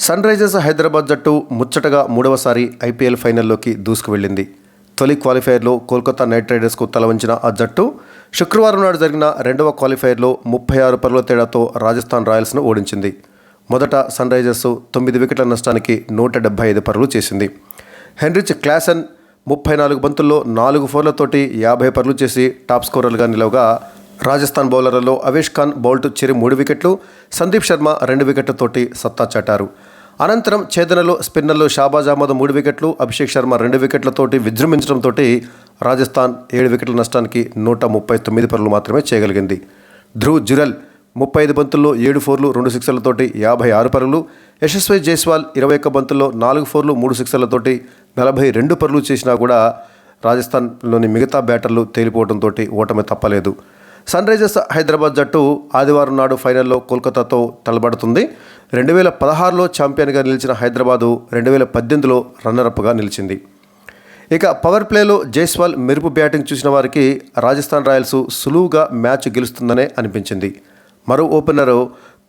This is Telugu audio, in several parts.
సన్ రైజర్స్ హైదరాబాద్ జట్టు ముచ్చటగా మూడవసారి ఐపీఎల్ ఫైనల్లోకి దూసుకువెళ్లింది. తొలి క్వాలిఫైయర్లో కోల్కతా నైట్ రైడర్స్కు తలవంచిన ఆ జట్టు శుక్రవారం నాడు జరిగిన రెండవ క్వాలిఫైయర్లో 36 పరుగుల తేడాతో రాజస్థాన్ రాయల్స్ను ఓడించింది. మొదట సన్ రైజర్స్ 9 వికెట్ల నష్టానికి 175 పరుగులు చేసింది. హెన్రిచ్ క్లాసెన్ 34 బంతుల్లో 4 ఫోర్లతోటి 50 పరుగులు చేసి టాప్ స్కోరర్గా నిలవగా, రాజస్థాన్ బౌలర్లలో అవేష్ ఖాన్, బౌల్ట్ చెరి 3 వికెట్లు, సందీప్ శర్మ 2 వికెట్లతోటి సత్తా చాటారు. అనంతరం ఛేదనలో స్పిన్నర్లు షాబాజ్ అహ్మద్ 3 వికెట్లు, అభిషేక్ శర్మ 2 వికెట్లతోటి విజృంభించడంతో రాజస్థాన్ 7 వికెట్ల నష్టానికి 139 పరుగులు మాత్రమే చేయగలిగింది. ధ్రువ్ జురెల్ 35 బంతుల్లో 7 ఫోర్లు 2 సిక్సర్లతోటి 56 పరుగులు, యశస్వి జైస్వాల్ 21 బంతుల్లో 4 ఫోర్లు 3 సిక్సర్లతోటి 42 పరుగులు చేసినా కూడా రాజస్థాన్లోని మిగతా బ్యాటర్లు తేలిపోవడంతో ఓటమి తప్పలేదు. సన్ రైజర్స్ హైదరాబాద్ జట్టు ఆదివారం నాడు ఫైనల్లో కోల్కతాతో తలబడుతుంది. 2016లో ఛాంపియన్గా నిలిచిన హైదరాబాదు 2018లో రన్నరప్గా నిలిచింది. ఇక పవర్ ప్లేలో జైస్వాల్ మెరుపు బ్యాటింగ్ చూసిన వారికి రాజస్థాన్ రాయల్స్ సులువుగా మ్యాచ్ గెలుస్తుందనే అనిపించింది. మరో ఓపెనర్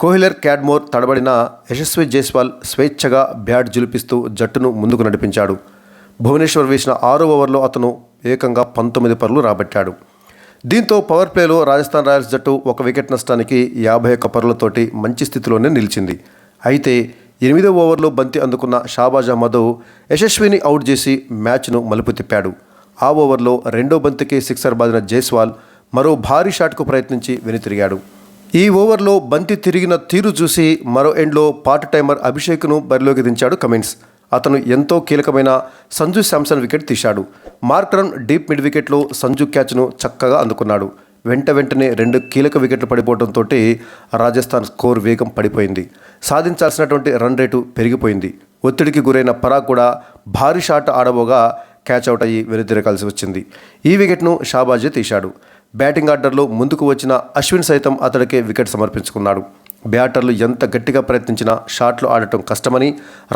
కోహ్లర్ క్యాడ్మోర్ తడబడిన యశస్వి జైస్వాల్ స్వేచ్ఛగా బ్యాట్ జులిపిస్తూ జట్టును ముందుకు నడిపించాడు. భువనేశ్వర్ వేసిన 6వ ఓవర్లో అతను ఏకంగా 19 పరుగులు రాబట్టాడు. దీంతో పవర్ ప్లేలో రాజస్థాన్ రాయల్స్ జట్టు 1 వికెట్ నష్టానికి 51 పరుగులతోటి మంచి స్థితిలోనే నిలిచింది. అయితే 8వ ఓవర్లో బంతి అందుకున్న షాబాజ్ అహ్మద్ యశస్విని అవుట్ చేసి మ్యాచ్ను మలుపు తిప్పాడు. ఆ ఓవర్లో రెండో బంతికి సిక్సర్ బాదిన జైస్వాల్ మరో భారీ షాట్కు ప్రయత్నించి వెనుతిరిగాడు. ఈ ఓవర్లో బంతి తిరిగిన తీరు చూసి మరో ఎండ్లో పార్ట్ టైమర్ అభిషేక్ను బరిలోకి దించాడు కమిన్స్. అతను ఎంతో కీలకమైన సంజు శాంసన్ వికెట్ తీశాడు. మార్క్రన్ డీప్ మిడ్ వికెట్లో సంజు క్యాచ్ను చక్కగా అందుకున్నాడు. వెంటనే 2 కీలక వికెట్లు పడిపోవడంతో రాజస్థాన్ స్కోర్ వేగం పడిపోయింది. సాధించాల్సినటువంటి రన్ రేటు పెరిగిపోయింది. ఒత్తిడికి గురైన పరాగ్ కూడా భారీ షాట్ ఆడబోగా క్యాచ్ అవుట్ అయ్యి వెనుతిరగాల్సి వచ్చింది. ఈ వికెట్ను షాబాజే తీశాడు. బ్యాటింగ్ ఆర్డర్లో ముందుకు వచ్చిన అశ్విన్ సైతం అతడికే వికెట్ సమర్పించుకున్నాడు. బ్యాటర్లు ఎంత గట్టిగా ప్రయత్నించినా షాట్లు ఆడటం కష్టమని,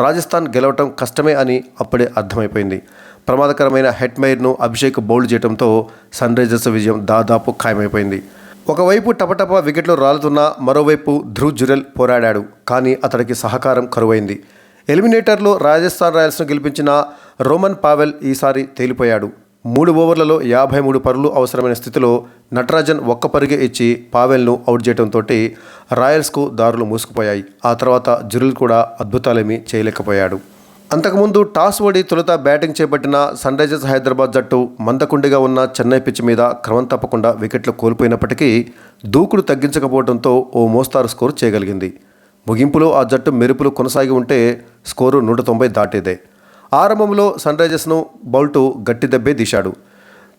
రాజస్థాన్ గెలవటం కష్టమే అని అప్పుడే అర్థమైపోయింది. ప్రమాదకరమైన హెట్మైర్ను అభిషేక్ బౌల్డ్ చేయడంతో సన్ రైజర్స్ విజయం దాదాపు ఖాయమైపోయింది. ఒకవైపు టపటప వికెట్లు రాలుతున్నా మరోవైపు ధ్రువ్ జురెల్ పోరాడాడు. కానీ అతడికి సహకారం కరువైంది. ఎలిమినేటర్లో రాజస్థాన్ రాయల్స్ను గెలిపించిన రోమన్ పావెల్ ఈసారి తేలిపోయాడు. 3 ఓవర్లలో 53 పరుగులు అవసరమైన స్థితిలో నటరాజన్ 1 పరుగే ఇచ్చి పావెల్ను అవుట్ చేయడంతో రాయల్స్కు దారులు మూసుకుపోయాయి. ఆ తర్వాత జురెల్ కూడా అద్భుతాలేమీ చేయలేకపోయాడు. అంతకుముందు టాస్ ఓడి తొలుత బ్యాటింగ్ చేపట్టిన సన్ రైజర్స్ హైదరాబాద్ జట్టు మందకుండిగా ఉన్న చెన్నై పిచ్ మీద క్రమం తప్పకుండా వికెట్లు కోల్పోయినప్పటికీ దూకుడు తగ్గించకపోవడంతో ఓ మోస్తారు స్కోరు చేయగలిగింది. ముగింపులో ఆ జట్టు మెరుపులు కొనసాగి ఉంటే స్కోరు 190 దాటేదే. ఆరంభంలో సన్ రైజర్స్ను బౌల్ట్ గట్టి దెబ్బే తీశాడు.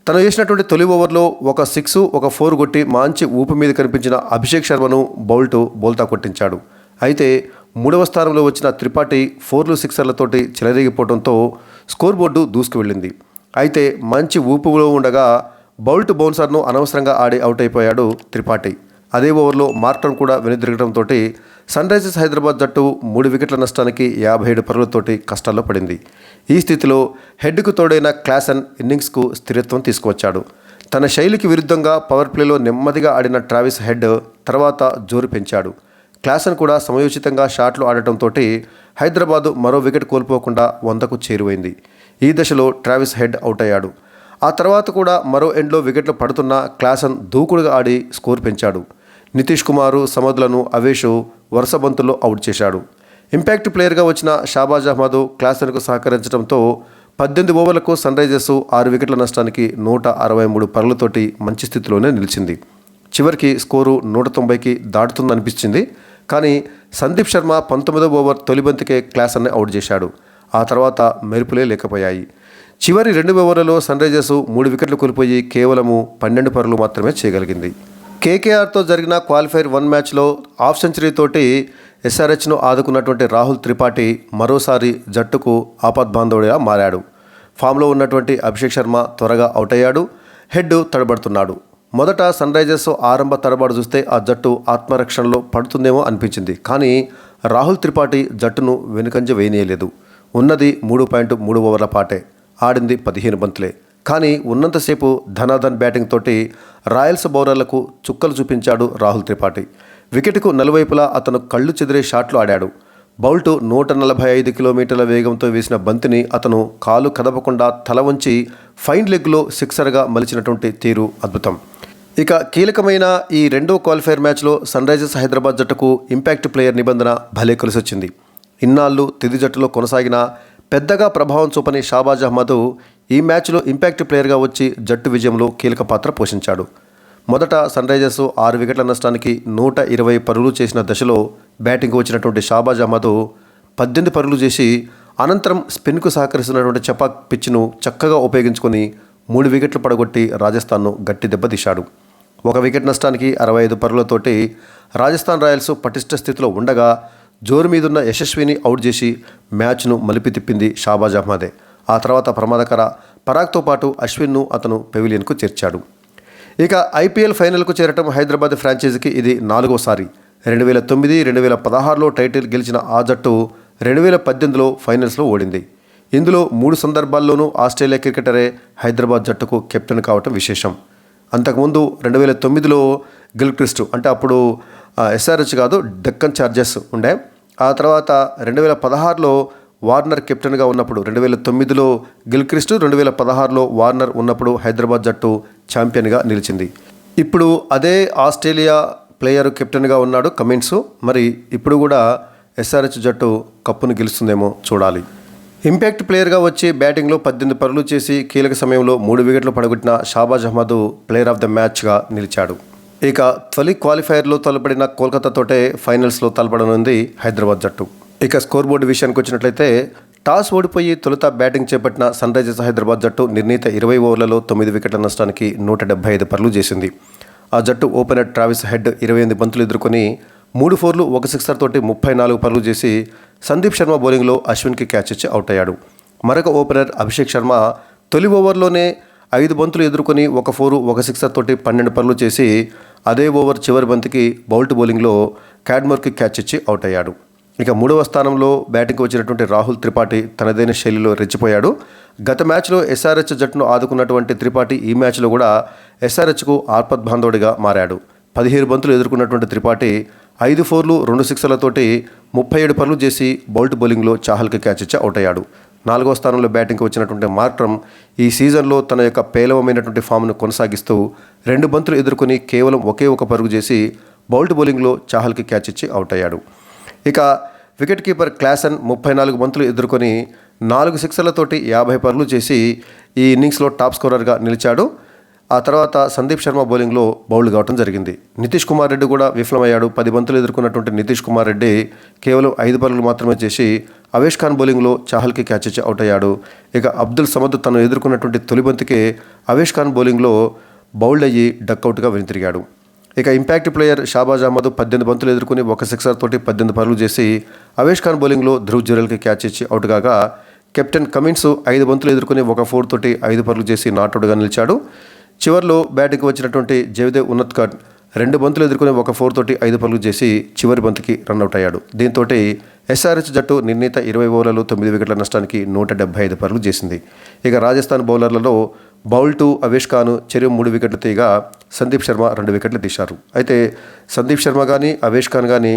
తను వేసినటువంటి తొలి ఓవర్లో 1 6, 1 4 కొట్టి మంచి ఊపు మీద కనిపించిన అభిషేక్ శర్మను బౌల్ట్ బోల్తా కొట్టించాడు. అయితే 3వ స్థానంలో వచ్చిన త్రిపాఠి 4లు 6లతోటి చెలరేగిపోవడంతో స్కోర్ బోర్డు దూసుకు వెళ్ళింది. అయితే మంచి ఊపులో ఉండగా బౌల్ట్ బౌన్సర్ను అనవసరంగా ఆడి అవుట్ అయిపోయాడు త్రిపాఠి. అదే ఓవర్లో మార్క్రన్ కూడా వెనుదిరగడంతో సన్ రైజర్స్ హైదరాబాద్ జట్టు 3 వికెట్ల నష్టానికి 57 పరుగులతోటి కష్టాల్లో పడింది. ఈ స్థితిలో హెడ్కు తోడైన క్లాసెన్ ఇన్నింగ్స్కు స్థిరత్వం తీసుకువచ్చాడు. తన శైలికి విరుద్ధంగా పవర్ ప్లేలో నెమ్మదిగా ఆడిన ట్రావిస్ హెడ్ తర్వాత జోరు పెంచాడు. క్లాసెన్ కూడా సమయోచితంగా షాట్లు ఆడటంతో హైదరాబాదు మరో వికెట్ కోల్పోకుండా 100కు చేరువైంది. ఈ దశలో ట్రావిస్ హెడ్ అవుట్ అయ్యాడు. ఆ తర్వాత కూడా మరో ఎండ్లో వికెట్లు పడుతున్న క్లాసెన్ దూకుడుగా ఆడి స్కోర్ పెంచాడు. నితీష్ కుమార్, సమద్లను అవేష్ వరుస బంతుల్లో అవుట్ చేశాడు. ఇంపాక్ట్ ప్లేయర్గా వచ్చిన షాబాజ్ అహ్మద్ క్లాసెన్కు సహకరించడంతో 18 ఓవర్లకు సన్ రైజర్స్ 6 వికెట్ల నష్టానికి 163 పరుగులతోటి మంచి స్థితిలోనే నిలిచింది. చివరికి స్కోరు 190కి దాటుతుందనిపించింది. కానీ సందీప్ శర్మ 19వ ఓవర్ తొలి బంతికే క్లాసెన్ను అవుట్ చేశాడు. ఆ తర్వాత మెరుపులే లేకపోయాయి. చివరి 2 ఓవర్లలో సన్ రైజర్స్ 3 వికెట్లు కోల్పోయి కేవలము 12 పరుగులు మాత్రమే చేయగలిగింది. కేకేఆర్తో జరిగిన క్వాలిఫైర్ 1 మ్యాచ్లో హాఫ్ సెంచరీతోటి ఎస్ఆర్హెచ్ను ఆదుకున్నటువంటి రాహుల్ త్రిపాఠి మరోసారి జట్టుకు ఆపద్బాంధవుడిగా మారాడు. ఫామ్లో ఉన్నటువంటి అభిషేక్ శర్మ త్వరగా అవుట్ అయ్యాడు. హెడ్ తడబడుతున్నాడు. మొదట సన్ రైజర్స్ ఆరంభ తడబాటు చూస్తే ఆ జట్టు ఆత్మరక్షణలో పడుతుందేమో అనిపించింది. కానీ రాహుల్ త్రిపాఠి జట్టును వెనుకంజ వేయనీయలేదు. ఉన్నది 3.3 ఓవర్ల పాటే. ఆడింది 15 బంతులే. కానీ ఉన్నంతసేపు ధనాధన్ బ్యాటింగ్ తోటి రాయల్స్ బౌలర్లకు చుక్కలు చూపించాడు రాహుల్ త్రిపాఠి. వికెట్కు నలువైపులా అతను కళ్ళు చెదిరే షాట్లు ఆడాడు. బౌల్ట్ 145 కిలోమీటర్ల వేగంతో వేసిన బంతిని అతను కాలు కదపకుండా తల వంచి ఫైన్ లెగ్లో సిక్సర్గా మలిచినటువంటి తీరు అద్భుతం. ఇక కీలకమైన ఈ రెండో క్వాలిఫైర్ మ్యాచ్లో సన్ రైజర్స్ హైదరాబాద్ జట్టుకు ఇంపాక్ట్ ప్లేయర్ నిబంధన భలే కలిసొచ్చింది. ఇన్నాళ్ళు తుది జట్టులో కొనసాగిన పెద్దగా ప్రభావం చూపని షాబాజ్ అహ్మద్ ఈ మ్యాచ్లో ఇంపాక్ట్ ప్లేయర్గా వచ్చి జట్టు విజయంలో కీలక పాత్ర పోషించాడు. మొదట సన్ రైజర్స్ 6 వికెట్ల నష్టానికి 120 పరుగులు చేసిన దశలో బ్యాటింగ్కు వచ్చినటువంటి షాబాజ్ అహ్మద్ 18 పరుగులు చేసి అనంతరం స్పిన్కు సహకరిస్తున్నటువంటి చపాక్ పిచ్ను చక్కగా ఉపయోగించుకొని 3 వికెట్లు పడగొట్టి రాజస్థాన్ను గట్టి దెబ్బతీశాడు. 1 వికెట్ నష్టానికి 65 పరుగులతోటి రాజస్థాన్ రాయల్స్ పటిష్ట స్థితిలో ఉండగా జోరు మీదున్న యశస్విని అవుట్ చేసి మ్యాచ్ను మలిపి తిప్పింది షాబాజ్ అహ్మదే. ఆ తర్వాత ప్రమాదకర పరాగ్తో పాటు అశ్విన్ను అతను పెవిలియన్కు చేర్చాడు. ఇక ఐపీఎల్ ఫైనల్కు చేరటం హైదరాబాద్ ఫ్రాంచైజీకి ఇది 4వసారి. 2009, 2016లో టైటిల్ గెలిచిన ఆ జట్టు 2018లో ఫైనల్స్లో ఓడింది. ఇందులో 3 సందర్భాల్లోనూ ఆస్ట్రేలియా క్రికెటరే హైదరాబాద్ జట్టుకు కెప్టెన్ కావటం విశేషం. అంతకుముందు 2009లో గిల్క్రిస్ట్, అంటే అప్పుడు ఎస్ఆర్హెచ్ కాదు, డెక్కన్ చార్జర్స్ ఉండే. ఆ తర్వాత 2016లో వార్నర్ కెప్టెన్గా ఉన్నప్పుడు, 2009లో గిల్క్రిస్ట్, 2016లో వార్నర్ ఉన్నప్పుడు హైదరాబాద్ జట్టు ఛాంపియన్గా నిలిచింది. ఇప్పుడు అదే ఆస్ట్రేలియా ప్లేయర్ కెప్టెన్గా ఉన్నాడు కమిన్స్. మరి ఇప్పుడు కూడా ఎస్ఆర్హెచ్ జట్టు కప్పును గెలుస్తుందేమో చూడాలి. ఇంపాక్ట్ ప్లేయర్గా వచ్చి బ్యాటింగ్లో 18 పరుగులు చేసి కీలక సమయంలో 3 వికెట్లు పడగొట్టిన Shahbaz Ahmed player of the మ్యాచ్గా నిలిచాడు. ఇక తొలి క్వాలిఫైర్లో తలపడిన కోల్కతాతోటే ఫైనల్స్లో తలపడనుంది హైదరాబాద్ జట్టు. ఇక స్కోర్ బోర్డు విషయానికి వచ్చినట్లయితే టాస్ ఓడిపోయి తొలుత బ్యాటింగ్ చేపట్టిన సన్ రైజర్స్ హైదరాబాద్ జట్టు నిర్ణీత 20 ఓవర్లలో 9 వికెట్ల నష్టానికి 175 పరుగులు చేసింది. ఆ జట్టు ఓపెనర్ ట్రావిస్ హెడ్ 28 బంతులు ఎదుర్కొని 3 ఫోర్లు 1 సిక్సర్ తోటి 34 పరుగులు చేసి సందీప్ శర్మ బౌలింగ్లో అశ్విన్కి క్యాచ్ ఇచ్చి అవుట్ అయ్యాడు. మరొక ఓపెనర్ అభిషేక్ శర్మ తొలి ఓవర్లోనే 5 బంతులు ఎదుర్కొని 1 ఫోరు 1 సిక్సర్ తోటి 12 పరుగులు చేసి అదే ఓవర్ చివరి బంతికి బౌల్ట్ బౌలింగ్లో క్యాడ్మోర్కి క్యాచ్ ఇచ్చి అవుట్ అయ్యాడు. ఇక 3వ స్థానంలో బ్యాటింగ్కి వచ్చినటువంటి రాహుల్ త్రిపాఠి తనదైన శైలిలో రెచ్చిపోయాడు. గత మ్యాచ్లో ఎస్ఆర్హెచ్ జట్టును ఆదుకున్నటువంటి త్రిపాఠి ఈ మ్యాచ్లో కూడా ఎస్ఆర్హెచ్కు ఆపద్ బాంధవుడిగా మారాడు. 17 బంతులు ఎదుర్కొన్నటువంటి త్రిపాఠి 5 ఫోర్లు 2 సిక్సర్లతోటి 37 పరుగులు చేసి బౌల్ట్ బౌలింగ్లో చాహల్కి క్యాచ్ ఇచ్చి అవుట్ అయ్యాడు. 4వ స్థానంలో బ్యాటింగ్కి వచ్చినటువంటి మార్క్రమ్ ఈ సీజన్లో తన యొక్క పేలవమైనటువంటి ఫామ్ను కొనసాగిస్తూ 2 బంతులు ఎదుర్కొని కేవలం ఒకే 1 పరుగు చేసి బౌల్ట్ బౌలింగ్లో చాహల్కి క్యాచ్ ఇచ్చి అవుట్ అయ్యాడు. ఇక వికెట్ కీపర్ క్లాసన్ 34 బంతులు ఎదుర్కొని 4 సిక్సర్లతోటి 50 పరుగులు చేసి ఈ ఇన్నింగ్స్లో టాప్ స్కోరర్గా నిలిచాడు. ఆ తర్వాత సందీప్ శర్మ బౌలింగ్లో బౌల్డ్ కావడం జరిగింది. నితీష్ కుమార్ రెడ్డి కూడా విఫలమయ్యాడు. 10 బంతులు ఎదుర్కొన్నటువంటి నితీష్ కుమార్ రెడ్డి కేవలం 5 పరుగులు మాత్రమే చేసి అవేష్ ఖాన్ బౌలింగ్లో చాహల్కి క్యాచ్ ఇచ్చి అవుట్ అయ్యాడు. ఇక అబ్దుల్ సమద్ తను ఎదుర్కొన్నటువంటి తొలి బంతికే అవేష్ ఖాన్ బౌలింగ్లో బౌల్డ్ అయ్యి డక్అవుట్గా వెనుతిరిగాడు. ఇక ఇంపాక్ట్ ప్లేయర్ షాబాజ్ అహ్మద్ 18 బంతులు ఎదుర్కొని 1 సిక్సర్ తోటి 18 పరుగులు చేసి అవేష్ ఖాన్ బౌలింగ్లో ధ్రువ్ జురెల్కి క్యాచ్ ఇచ్చి అవుట్ కాగా కెప్టెన్ కమిన్స్ 5 బంతులు ఎదుర్కొని 1 ఫోర్ తోటి 5 పరుగులు చేసి నాట్అవుట్గా నిలిచాడు. చివరిలో బ్యాటింగ్కి వచ్చినటువంటి జవేద్ ఉన్నత్కర్ 2 బంతులు ఎదుర్కొని 1 ఫోర్ తోటి 5 పరుగులు చేసి చివరి బంతికి రన్అట్ అయ్యాడు. దీంతో ఎస్ఆర్హెచ్ జట్టు నిర్ణీత 20 ఓవర్లలో 9 వికెట్ల నష్టానికి 175 పరుగులు చేసింది. ఇక రాజస్థాన్ బౌలర్లలో బౌల్టు, అవేష్ ఖాన్ చెరో 3 వికెట్లు తీయగా సందీప్ శర్మ 2 వికెట్లు తీశారు. అయితే సందీప్ శర్మ కానీ అవేష్ ఖాన్ కానీ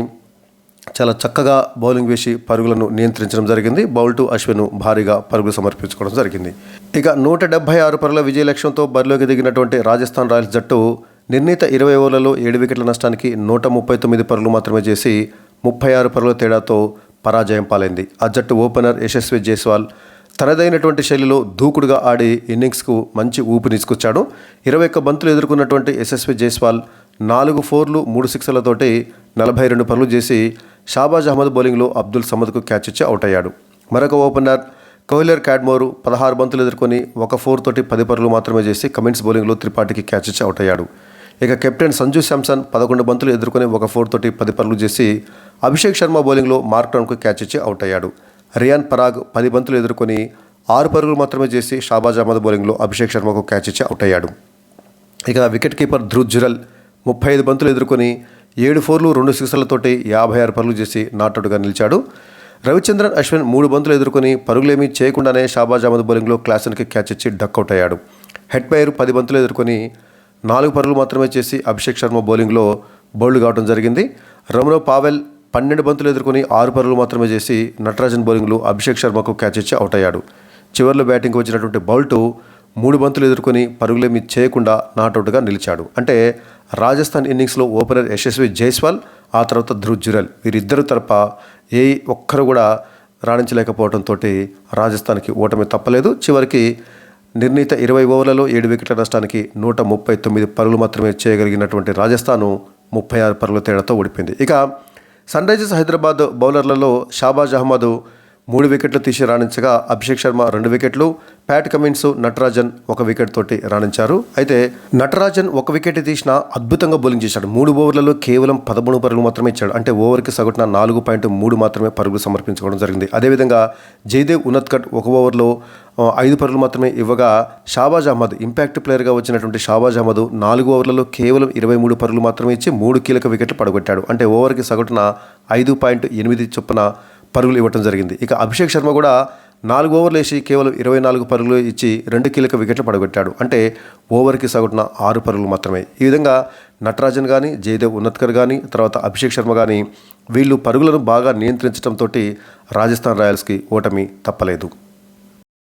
చాలా చక్కగా బౌలింగ్ వేసి పరుగులను నియంత్రించడం జరిగింది. బౌల్టు, అశ్విన్ భారీగా పరుగులు సమర్పించుకోవడం జరిగింది. ఇక 176 పరుగుల విజయ లక్ష్యంతో బరిలోకి దిగినటువంటి రాజస్థాన్ రాయల్స్ జట్టు నిర్ణీత 20 ఓవర్లలో 7 వికెట్ల నష్టానికి 139 పరుగులు మాత్రమే చేసి 36 పరుగుల తేడాతో పరాజయం పాలైంది. ఆ జట్టు ఓపెనర్ యశస్వి జైస్వాల్ తనదైనటువంటి శైలిలో దూకుడుగా ఆడి ఇన్నింగ్స్కు మంచి ఊపిరిచ్చుకొచ్చాడు. 21 బంతులు ఎదుర్కొన్నటువంటి యశస్వి జైస్వాల్ 4 ఫోర్లు 3 సిక్సర్లతోటి 42 పరుగులు చేసి షాబాజ్ అహ్మద్ బౌలింగ్లో అబ్దుల్ సమద్కు క్యాచ్ ఇచ్చి అవుట్ అయ్యాడు. మరొక ఓపెనర్ కోహ్లర్ క్యాడ్మోరు 16 బంతులు ఎదుర్కొని 1 ఫోర్ తోటి 10 పరుగులు మాత్రమే చేసి కమిన్స్ బౌలింగ్లో త్రిపాఠికి క్యాచ్ ఇచ్చి అవుట్ అయ్యాడు. ఇక కెప్టెన్ సంజు శాంసన్ 11 బంతులు ఎదుర్కొని 1 ఫోర్ తోటి 10 పరుగులు చేసి అభిషేక్ శర్మ బౌలింగ్లో మార్క్రమ్కు క్యాచ్ ఇచ్చి అవుట్ అయ్యాడు. రియాన్ పరాగ్ 10 బంతులు ఎదుర్కొని 6 పరుగులు మాత్రమే చేసి షాబాజ్ అహ్మద్ బౌలింగ్లో అభిషేక్ శర్మకు క్యాచ్ ఇచ్చి అవుట్ అయ్యాడు. ఇక వికెట్ కీపర్ ధ్రువ్ జురెల్ 35 బంతులు ఎదుర్కొని 7 ఫోర్లు 2 సిక్సర్లతోటి 56 పరుగులు చేసి నాట్అవుట్గా నిలిచాడు. రవిచంద్రన్ అశ్విన్ 3 బంతులు ఎదుర్కొని పరుగులేమీ చేయకుండానే షాబాజ్ అహ్మద్ బౌలింగ్లో క్లాసన్కి క్యాచ్ ఇచ్చి డక్అవుట్ అయ్యాడు. హెడ్ పైర్ 10 బంతులు ఎదుర్కొని 4 పరుగులు మాత్రమే చేసి అభిషేక్ శర్మ బౌలింగ్లో బౌల్డ్ కావడం జరిగింది. రమనో పావెల్ 12 బంతులు ఎదుర్కొని 6 పరుగులు మాత్రమే చేసి నటరాజన్ బౌలింగ్లో అభిషేక్ శర్మకు క్యాచ్ ఇచ్చి అవుట్ అయ్యాడు. చివరిలో బ్యాటింగ్కి వచ్చినటువంటి బౌల్ట్ 3 బంతులు ఎదుర్కొని పరుగులేమీ చేయకుండా నాట్అవుట్గా నిలిచాడు. అంటే రాజస్థాన్ ఇన్నింగ్స్లో ఓపెనర్ యశస్వి జైస్వాల్, ఆ తర్వాత ధ్రువ్ జురెల్ వీరిద్దరు తరప ఏ ఒక్కరు కూడా రాణించలేకపోవడంతో రాజస్థాన్కి ఓటమి తప్పలేదు. చివరికి నిర్ణీత 20 ఓవర్లలో 7 వికెట్ల నష్టానికి 139 పరుగులు మాత్రమే చేయగలిగినటువంటి రాజస్థాను 36 పరుగుల తేడాతో ఓడిపోయింది. ఇక సన్ రైజర్స్ హైదరాబాద్ బౌలర్లలో షాబాజ్ అహ్మద్ 3 వికెట్లు తీసి రాణించగా అభిషేక్ శర్మ 2 వికెట్లు, ప్యాట్ కమిన్స్, నటరాజన్ 1 వికెట్ తోటి రాణించారు. అయితే నటరాజన్ 1 వికెట్ తీసినా అద్భుతంగా బౌలింగ్ చేశాడు. 3 ఓవర్లలో కేవలం 13 పరుగులు మాత్రమే ఇచ్చాడు. అంటే ఓవర్కి సగటున 4.3 మాత్రమే పరుగులు సమర్పించుకోవడం జరిగింది. అదేవిధంగా జయదేవ్ ఉన్నత్కట్ 1 ఓవర్లో 5 పరుగులు మాత్రమే ఇవ్వగా షాబాజ్ అహ్మద్ ఇంపాక్ట్ ప్లేయర్గా వచ్చినటువంటి షాబాజ్ అహ్మద్ 4 ఓవర్లలో కేవలం 23 పరుగులు మాత్రమే ఇచ్చి 3 కీలక వికెట్లు పడగొట్టాడు. అంటే ఓవర్కి సగటున 5.8 చొప్పున పరుగులు ఇవ్వడం జరిగింది. ఇక అభిషేక్ శర్మ కూడా 4 ఓవర్లు వేసి కేవలం 24 పరుగులు ఇచ్చి 2 కీలక వికెట్లు పడగొట్టాడు. అంటే ఓవర్కి సగటున 6 పరుగులు మాత్రమే. ఈ విధంగా నటరాజన్ కానీ, జయదేవ్ ఉన్నత్కర్ కానీ, తర్వాత అభిషేక్ శర్మ కానీ వీళ్ళు పరుగులను బాగా నియంత్రించడంతో రాజస్థాన్ రాయల్స్కి ఓటమి తప్పలేదు.